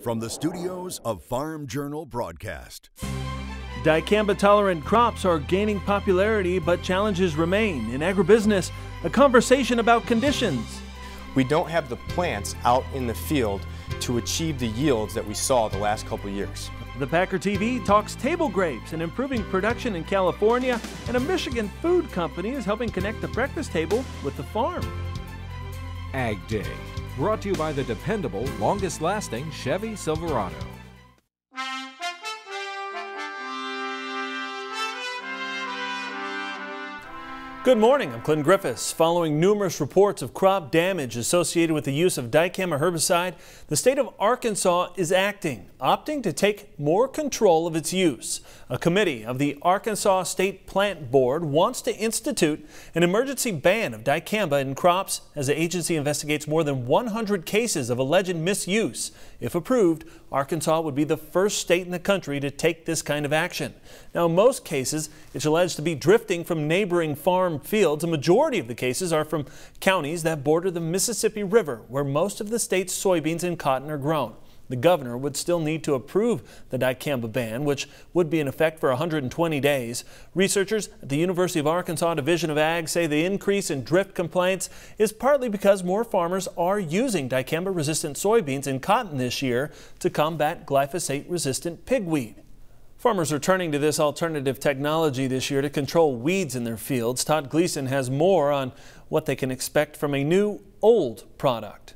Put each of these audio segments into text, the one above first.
from the studios of Farm Journal Broadcast. Dicamba-tolerant crops are gaining popularity, but challenges remain. In agribusiness, a conversation about conditions. We don't have the plants out in the field to achieve the yields that we saw the last couple of years. The Packer TV talks table grapes and improving production in California, and a Michigan food company is helping connect the breakfast table with the farm. AgDay, brought to you by the dependable, longest-lasting Chevy Silverado. Good morning, I'm Clinton Griffiths. Following numerous reports of crop damage associated with the use of dicamba herbicide, the state of Arkansas is acting, opting to take more control of its use. A committee of the Arkansas State Plant Board wants to institute an emergency ban of dicamba in crops as the agency investigates more than 100 cases of alleged misuse. If approved, Arkansas would be the first state in the country to take this kind of action. Now, in most cases, it's alleged to be drifting from neighboring farm fields. A majority of the cases are from counties that border the Mississippi River, where most of the state's soybeans and cotton are grown. The governor would still need to approve the dicamba ban, which would be in effect for 120 days. Researchers at the University of Arkansas Division of Ag say the increase in drift complaints is partly because more farmers are using dicamba-resistant soybeans and cotton this year to combat glyphosate-resistant pigweed. Farmers are turning to this alternative technology this year to control weeds in their fields. Todd Gleason has more on what they can expect from a new, old product.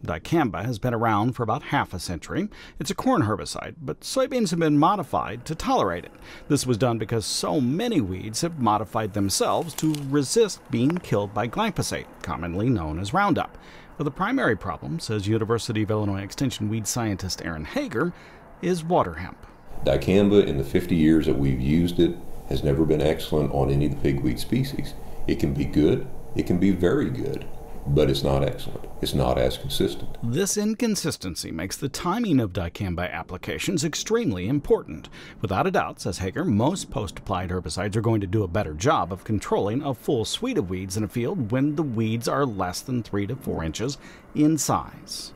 Dicamba has been around for about half a century. It's a corn herbicide, but soybeans have been modified to tolerate it. This was done because so many weeds have modified themselves to resist being killed by glyphosate, commonly known as Roundup. But the primary problem, says University of Illinois Extension weed scientist Aaron Hager, is water hemp. Dicamba, in the 50 years that we've used it, has never been excellent on any of the pigweed species. It can be good, it can be very good, but it's not excellent. It's not as consistent. This inconsistency makes the timing of dicamba applications extremely important. Without a doubt, says Hager, most post-applied herbicides are going to do a better job of controlling a full suite of weeds in a field when the weeds are less than 3 to 4 inches in size.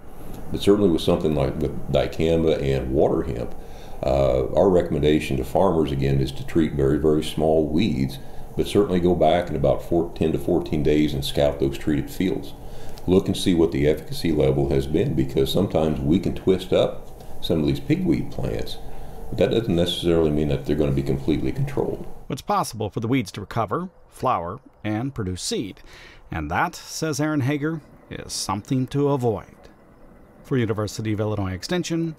But certainly with something like with dicamba and water hemp, our recommendation to farmers, again, is to treat very, very small weeds, but certainly go back in about 10 to 14 days and scout those treated fields. Look and see what the efficacy level has been, because sometimes we can twist up some of these pigweed plants, but that doesn't necessarily mean that they're going to be completely controlled. It's possible for the weeds to recover, flower, and produce seed. And that, says Aaron Hager, is something to avoid. For University of Illinois Extension,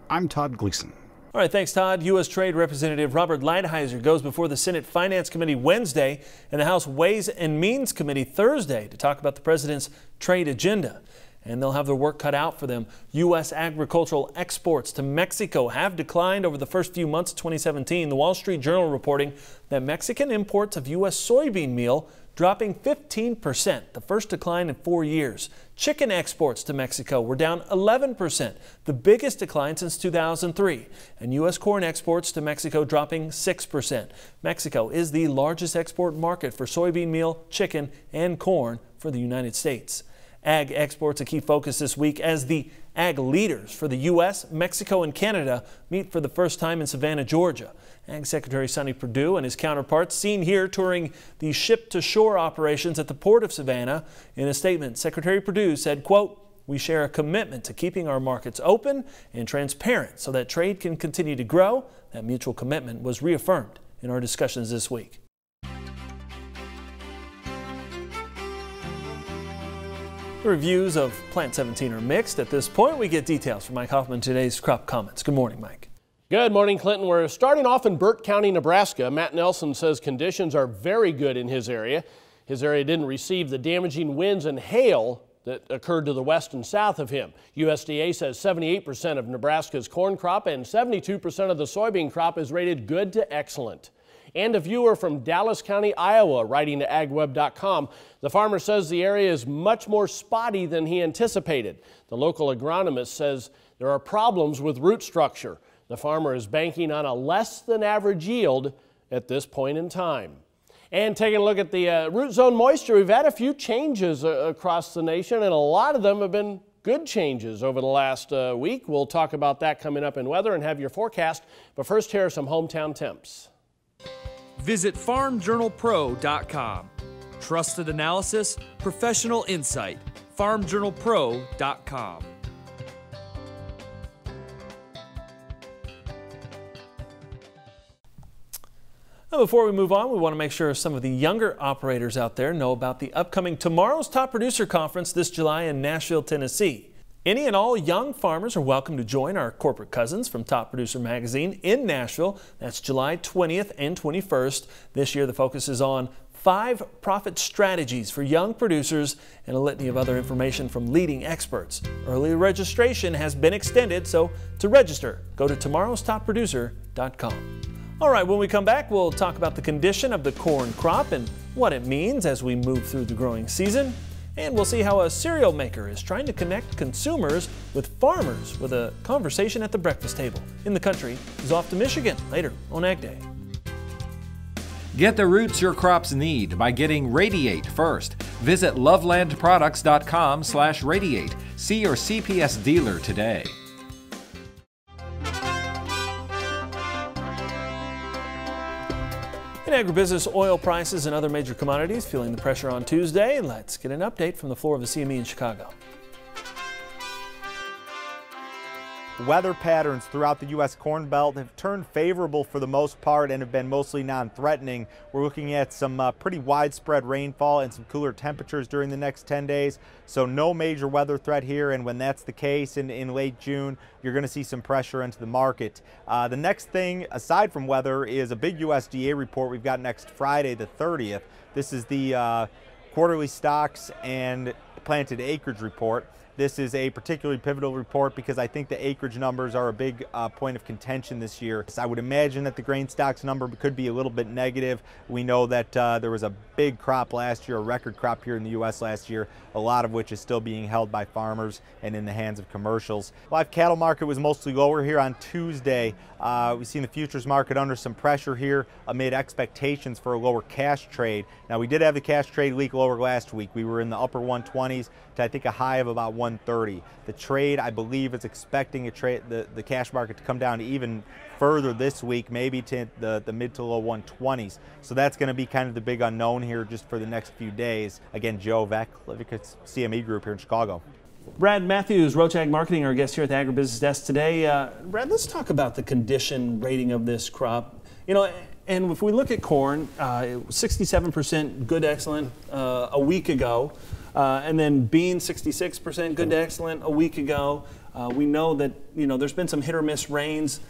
I'm Todd Gleason. All right, thanks, Todd. U.S. Trade Representative Robert Lighthizer goes before the Senate Finance Committee Wednesday and the House Ways and Means Committee Thursday to talk about the president's trade agenda. And they'll have their work cut out for them. U.S. agricultural exports to Mexico have declined over the first few months of 2017. The Wall Street Journal reporting that Mexican imports of U.S. soybean meal dropping 15%, the first decline in 4 years. Chicken exports to Mexico were down 11%, the biggest decline since 2003. And U.S. corn exports to Mexico dropping 6%. Mexico is the largest export market for soybean meal, chicken, and corn for the United States. Ag exports a key focus this week as the ag leaders for the U.S., Mexico, and Canada meet for the first time in Savannah, Georgia. Ag Secretary Sonny Perdue and his counterparts seen here touring the ship-to-shore operations at the Port of Savannah. In a statement, Secretary Perdue said, quote, "We share a commitment to keeping our markets open and transparent so that trade can continue to grow." That mutual commitment was reaffirmed in our discussions this week. The reviews of Plant 17 are mixed. At this point, we get details from Mike Hoffman, today's crop comments. Good morning, Mike. Good morning, Clinton. We're starting off in Burt County, Nebraska. Matt Nelson says conditions are very good in his area. His area didn't receive the damaging winds and hail that occurred to the west and south of him. USDA says 78% of Nebraska's corn crop and 72% of the soybean crop is rated good to excellent. And a viewer from Dallas County, Iowa, writing to agweb.com, the farmer says the area is much more spotty than he anticipated. The local agronomist says there are problems with root structure. The farmer is banking on a less than average yield at this point in time. And taking a look at the root zone moisture, we've had a few changes across the nation, and a lot of them have been good changes over the last week. We'll talk about that coming up in weather and have your forecast. But first, here are some hometown temps. Visit farmjournalpro.com. Trusted analysis, professional insight. farmjournalpro.com. Now, before we move on, we want to make sure some of the younger operators out there know about the upcoming Tomorrow's Top Producer Conference this July in Nashville, Tennessee. Any and all young farmers are welcome to join our corporate cousins from Top Producer Magazine in Nashville. That's July 20th and 21st. This year, the focus is on 5 profit strategies for young producers and a litany of other information from leading experts. Early registration has been extended, so to register, go to tomorrowstopproducer.com. All right, when we come back, we'll talk about the condition of the corn crop and what it means as we move through the growing season. And we'll see how a cereal maker is trying to connect consumers with farmers with a conversation at the breakfast table. In the Country is off to Michigan later on AgDay. Get the roots your crops need by getting Radiate first. Visit lovelandproducts.com/radiate. See your CPS dealer today. In agribusiness, oil prices and other major commodities feeling the pressure on Tuesday. Let's get an update from the floor of the CME in Chicago. Weather patterns throughout the U.S. Corn Belt have turned favorable for the most part and have been mostly non-threatening. We're looking at some pretty widespread rainfall and some cooler temperatures during the next 10 days. So no major weather threat here, and when that's the case in late June, you're going to see some pressure into the market. The next thing, aside from weather, is a big USDA report we've got next Friday, the 30th. This is the quarterly stocks and planted acreage report. This is a particularly pivotal report because I think the acreage numbers are a big point of contention this year. I would imagine that the grain stocks number could be a little bit negative. We know that there was a big crop last year, a record crop here in the U.S. last year, a lot of which is still being held by farmers and in the hands of commercials. Live cattle market was mostly lower here on Tuesday. We've seen the futures market under some pressure here amid expectations for a lower cash trade. Now, we did have the cash trade leak lower last week. We were in the upper 120s to I think a high of about 130. The trade, I believe, is expecting the cash market to come down to even further this week, maybe to the mid to low 120s. So that's going to be kind of the big unknown here just for the next few days. Again, Joe Veck, CME Group here in Chicago. Brad Matthews, Roach Ag Marketing, our guest here at the Agribusiness Desk today. Brad, let's talk about the condition rating of this crop. You know, and if we look at corn, 67% good, excellent a week ago. And then beans, 66% good to excellent a week ago. We know that, you know, there's been some hit or miss rains.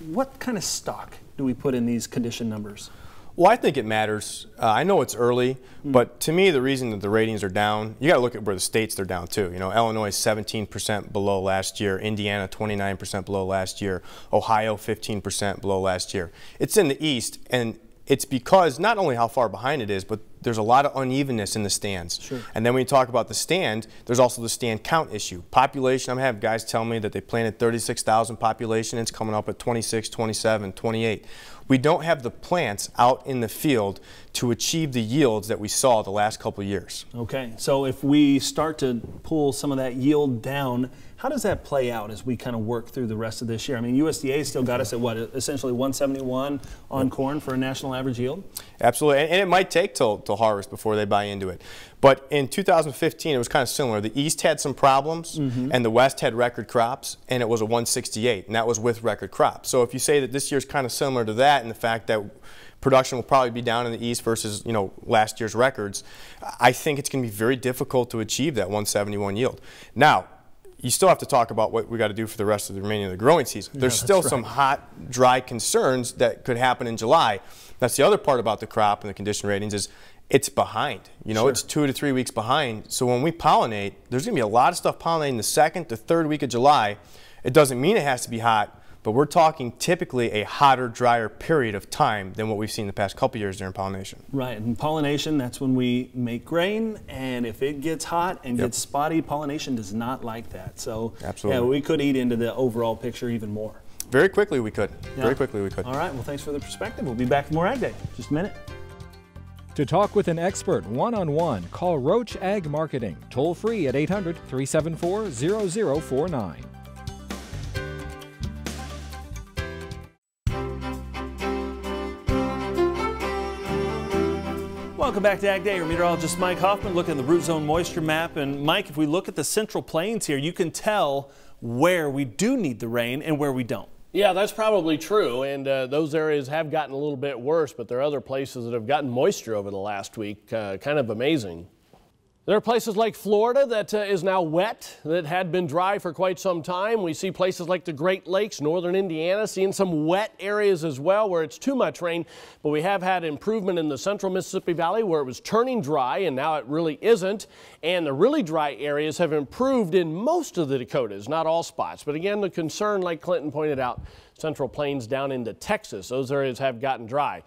What kind of stock do we put in these condition numbers? Well, I think it matters. I know it's early, but to me, the reason that the ratings are down, you got to look at where the states they're down too. You know, Illinois 17% below last year, Indiana 29% below last year, Ohio 15% below last year. It's in the East, and it's because not only how far behind it is, but there's a lot of unevenness in the stands. Sure. And then when you talk about the stand, there's also the stand count issue. Population, I'm having guys tell me that they planted 36,000 population, it's coming up at 26, 27, 28. We don't have the plants out in the field to achieve the yields that we saw the last couple of years. Okay, so if we start to pull some of that yield down, how does that play out as we kind of work through the rest of this year? I mean, USDA still got us at what, essentially 171 on corn for a national average yield? Absolutely, and it might take till harvest before they buy into it. But in 2015, it was kind of similar. The East had some problems, and the West had record crops, and it was a 168, and that was with record crops. So if you say that this year's kind of similar to that, and the fact that production will probably be down in the East versus, you know, last year's records, I think it's going to be very difficult to achieve that 171 yield. Now, you still have to talk about what we got to do for the rest of the remaining of the growing season. There's still some hot, dry concerns that could happen in July. That's the other part about the crop and the condition ratings is it's behind. You know, it's 2 to 3 weeks behind. So when we pollinate, there's going to be a lot of stuff pollinating the 2nd to 3rd week of July. It doesn't mean it has to be hot, but we're talking typically a hotter, drier period of time than what we've seen the past couple years during pollination. Right, and pollination, that's when we make grain, and if it gets hot and gets spotty, pollination does not like that. So yeah, we could eat into the overall picture even more. Very quickly we could. Very quickly we could. All right, well, thanks for the perspective. We'll be back with more Ag Day in just a minute. To talk with an expert one-on-one, call Roach Ag Marketing, toll-free at 800-374-0049. Welcome back to AgDay. Our meteorologist Mike Hoffman looking at the root zone moisture map. And Mike, if we look at the Central Plains here, you can tell where we do need the rain and where we don't. Yeah, that's probably true, and those areas have gotten a little bit worse, but there are other places that have gotten moisture over the last week. Kind of amazing. There are places like Florida that is now wet, that had been dry for quite some time. We see places like the Great Lakes, northern Indiana, seeing some wet areas as well where it's too much rain. But we have had improvement in the central Mississippi Valley where it was turning dry, and now it really isn't. And the really dry areas have improved in most of the Dakotas, not all spots. But again, the concern, like Clinton pointed out, Central Plains down into Texas, those areas have gotten dry.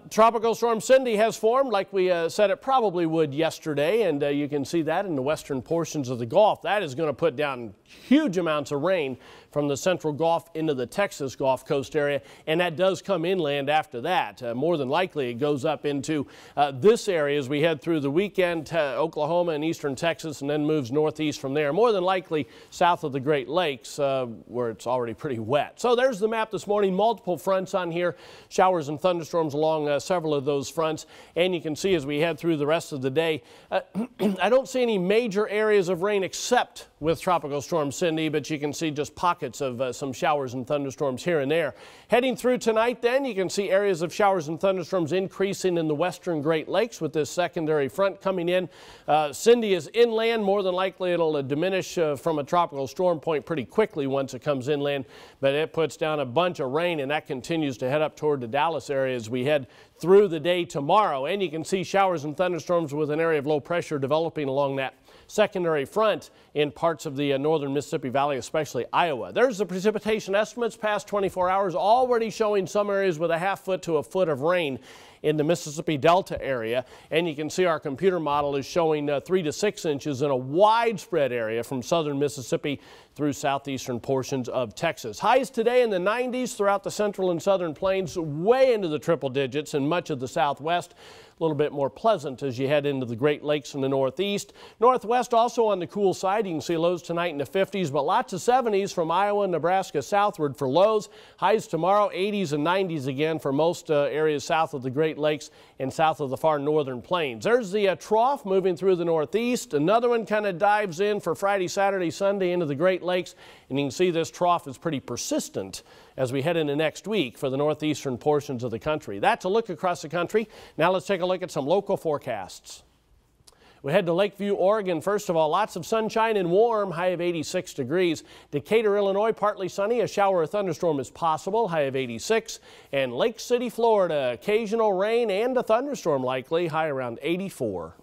Tropical Storm Cindy has formed like we said it probably would yesterday, and you can see that in the western portions of the Gulf. That is going to put down huge amounts of rain from the central Gulf into the Texas Gulf Coast area, and that does come inland after that. More than likely it goes up into this area as we head through the weekend to Oklahoma and eastern Texas, and then moves northeast from there. More than likely south of the Great Lakes where it's already pretty wet. So there's the map this morning. Multiple fronts on here, showers and thunderstorms along several of those fronts, and you can see as we head through the rest of the day, I don't see any major areas of rain except with Tropical Storm Cindy, but you can see just pockets of some showers and thunderstorms here and there. Heading through tonight then, you can see areas of showers and thunderstorms increasing in the western Great Lakes with this secondary front coming in. Cindy is inland. More than likely it'll diminish from a tropical storm point pretty quickly once it comes inland, but it puts down a bunch of rain, and that continues to head up toward the Dallas area as we head through the day tomorrow. And you can see showers and thunderstorms with an area of low pressure developing along that secondary front in parts of the northern Mississippi Valley, especially Iowa. There's the precipitation estimates past 24 hours, already showing some areas with a half foot to a foot of rain in the Mississippi Delta area, and you can see our computer model is showing 3 to 6 inches in a widespread area from southern Mississippi through southeastern portions of Texas. Highs today in the 90s throughout the central and southern plains, way into the triple digits in much of the southwest. A little bit more pleasant as you head into the Great Lakes in the northeast. Northwest also on the cool side. You can see lows tonight in the 50s, but lots of 70s from Iowa and Nebraska southward for lows. Highs tomorrow, 80s and 90s again for most areas south of the Great Lakes and south of the far northern plains. There's the trough moving through the northeast. Another one kind of dives in for Friday, Saturday, Sunday into the Great Lakes, and you can see this trough is pretty persistent as we head into next week for the northeastern portions of the country. That's a look across the country. Now let's take a look at some local forecasts. We head to Lakeview, Oregon. First of all, lots of sunshine and warm, high of 86 degrees. Decatur, Illinois, partly sunny. A shower or thunderstorm is possible, high of 86. And Lake City, Florida, occasional rain and a thunderstorm likely, high around 84.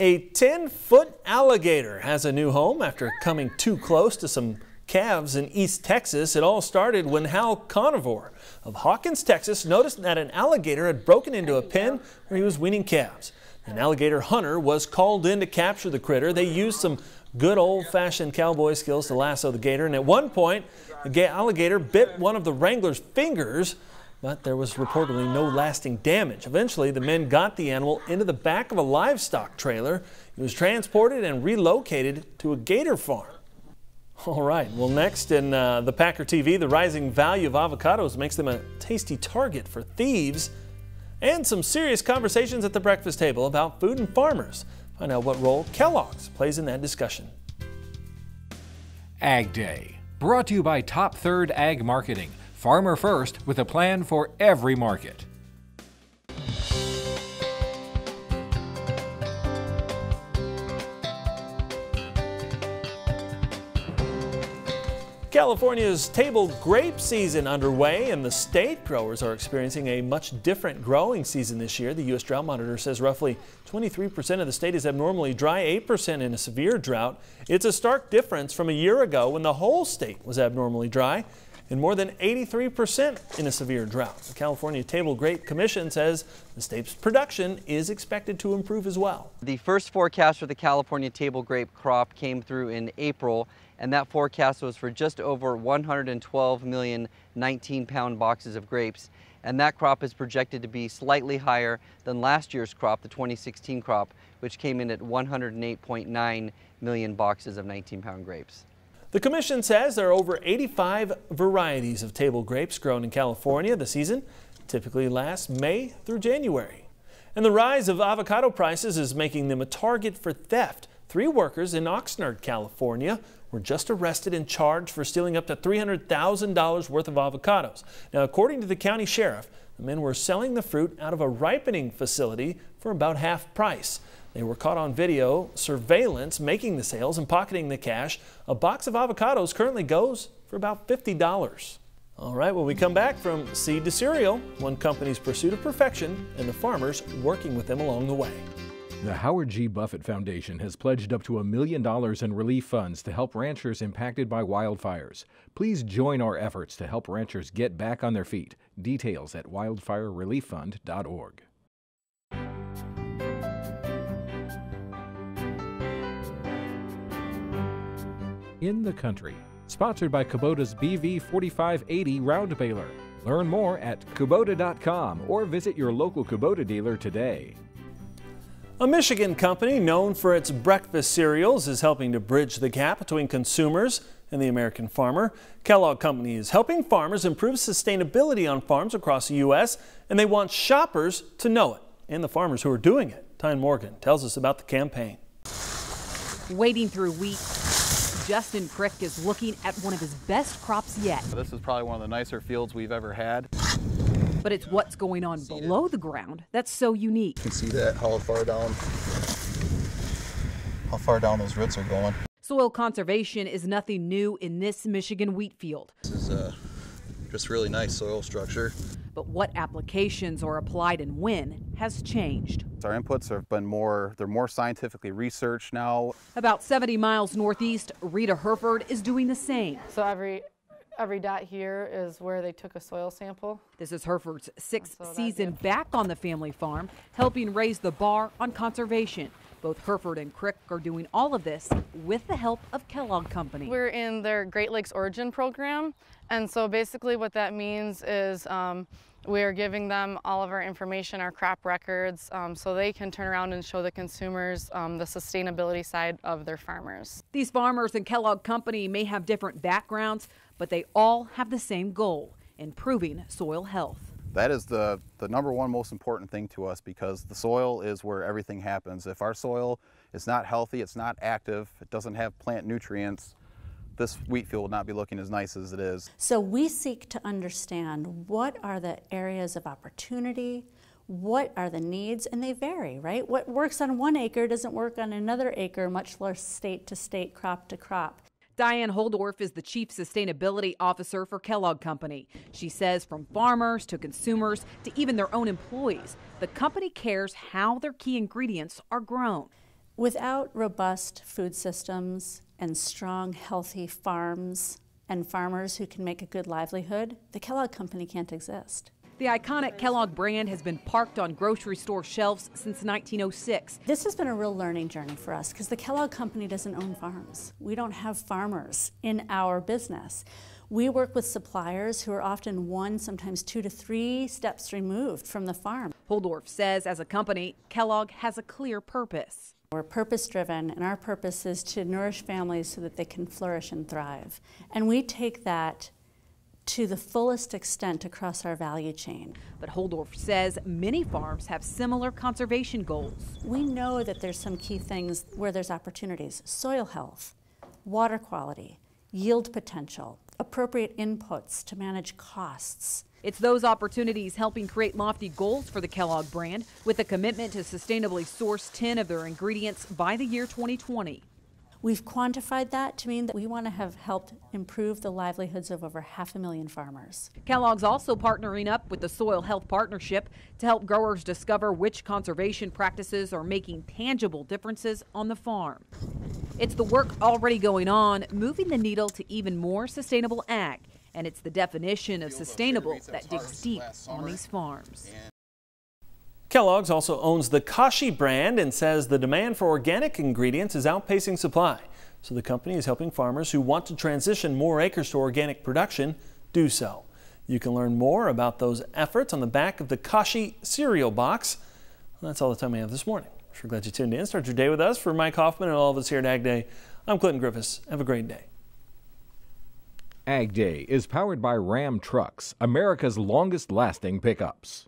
A 10-foot alligator has a new home after coming too close to some calves in East Texas. It all started when Hal Carnivore of Hawkins, Texas, noticed that an alligator had broken into a pen where he was weaning calves. An alligator hunter was called in to capture the critter. They used some good old-fashioned cowboy skills to lasso the gator, and at one point the alligator bit one of the wrangler's fingers, but there was reportedly no lasting damage. Eventually the men got the animal into the back of a livestock trailer. It was transported and relocated to a gator farm. All right, well, next in the Packer TV, the rising value of avocados makes them a tasty target for thieves, and some serious conversations at the breakfast table about food and farmers. Find out what role Kellogg's plays in that discussion. Ag Day, brought to you by Top Third Ag Marketing, farmer first with a plan for every market. California's table grape season underway, and the state growers are experiencing a much different growing season this year. The U.S. Drought Monitor says roughly 23% of the state is abnormally dry, 8% in a severe drought. It's a stark difference from a year ago when the whole state was abnormally dry and more than 83% in a severe drought. The California Table Grape Commission says the state's production is expected to improve as well. The first forecast for the California table grape crop came through in April, and that forecast was for just over 112 million 19-pound boxes of grapes. and that crop is projected to be slightly higher than last year's crop, the 2016 crop, which came in at 108.9 million boxes of 19-pound grapes. The commission says there are over 85 varieties of table grapes grown in California. The season typically lasts May through January. And the rise of avocado prices is making them a target for theft. 3 workers in Oxnard, California were just arrested and charged for stealing up to $300,000 worth of avocados. Now, according to the county sheriff, the men were selling the fruit out of a ripening facility for about half price. They were caught on video surveillance making the sales and pocketing the cash. A box of avocados currently goes for about $50. All right, when we come back, from seed to cereal, one company's pursuit of perfection and the farmers working with them along the way. The Howard G. Buffett Foundation has pledged up to $1 million in relief funds to help ranchers impacted by wildfires. Please join our efforts to help ranchers get back on their feet. Details at wildfirerelieffund.org. In the Country, sponsored by Kubota's BV 4580 Round Baler. Learn more at Kubota.com or visit your local Kubota dealer today. A Michigan company known for its breakfast cereals is helping to bridge the gap between consumers and the American farmer. Kellogg Company is helping farmers improve sustainability on farms across the U.S., and they want shoppers to know it, and the farmers who are doing it. Tyne Morgan tells us about the campaign. Wading through wheat, Justin Crick is looking at one of his best crops yet. This is probably one of the nicer fields we've ever had. But it's what's going on below the ground that's so unique. You can see that, how far down those roots are going. Soil conservation is nothing new in this Michigan wheat field. This is just really nice soil structure. But what applications are applied and when has changed. Our inputs have been they're more scientifically researched now. About 70 miles northeast, Rita Herford is doing the same. So every dot here is where they took a soil sample. This is Herford's 6th season back on the family farm, helping raise the bar on conservation. Both Herford and Crick are doing all of this with the help of Kellogg Company. We're in their Great Lakes Origin program, and so basically what that means is we're giving them all of our information, our crop records, so they can turn around and show the consumers the sustainability side of their farmers. These farmers and Kellogg Company may have different backgrounds, but they all have the same goal: improving soil health. That is the number one most important thing to us, because the soil is where everything happens. If our soil is not healthy, it's not active, it doesn't have plant nutrients, this wheat field will not be looking as nice as it is. So we seek to understand what are the areas of opportunity, what are the needs, and they vary, right? What works on 1 acre doesn't work on another acre, much less state to state, crop to crop. Diane Holdorf is the Chief Sustainability Officer for Kellogg Company. She says from farmers to consumers to even their own employees, the company cares how their key ingredients are grown. Without robust food systems and strong, healthy farms and farmers who can make a good livelihood, the Kellogg Company can't exist. The iconic Kellogg brand has been parked on grocery store shelves since 1906. This has been a real learning journey for us because the Kellogg Company doesn't own farms. We don't have farmers in our business. We work with suppliers who are often 1, sometimes 2 to 3 steps removed from the farm. Holdorf says as a company, Kellogg has a clear purpose. We're purpose-driven, and our purpose is to nourish families so that they can flourish and thrive. And we take that to the fullest extent across our value chain. But Holdorf says many farms have similar conservation goals. We know that there's some key things where there's opportunities: soil health, water quality, yield potential, appropriate inputs to manage costs. It's those opportunities helping create lofty goals for the Kellogg brand, with a commitment to sustainably source 10 of their ingredients by the year 2020. We've quantified that to mean that we want to have helped improve the livelihoods of over 500,000 farmers. Kellogg's also partnering up with the Soil Health Partnership to help growers discover which conservation practices are making tangible differences on the farm. It's the work already going on, moving the needle to even more sustainable ag, and it's the definition of sustainable that digs deep on these farms. Kellogg's also owns the Kashi brand and says the demand for organic ingredients is outpacing supply. So the company is helping farmers who want to transition more acres to organic production do so. You can learn more about those efforts on the back of the Kashi cereal box. Well, that's all the time we have this morning. We're glad you tuned in. Start your day with us. For Mike Hoffman and all of us here at AgDay, I'm Clinton Griffiths. Have a great day. AgDay is powered by Ram Trucks, America's longest-lasting pickups.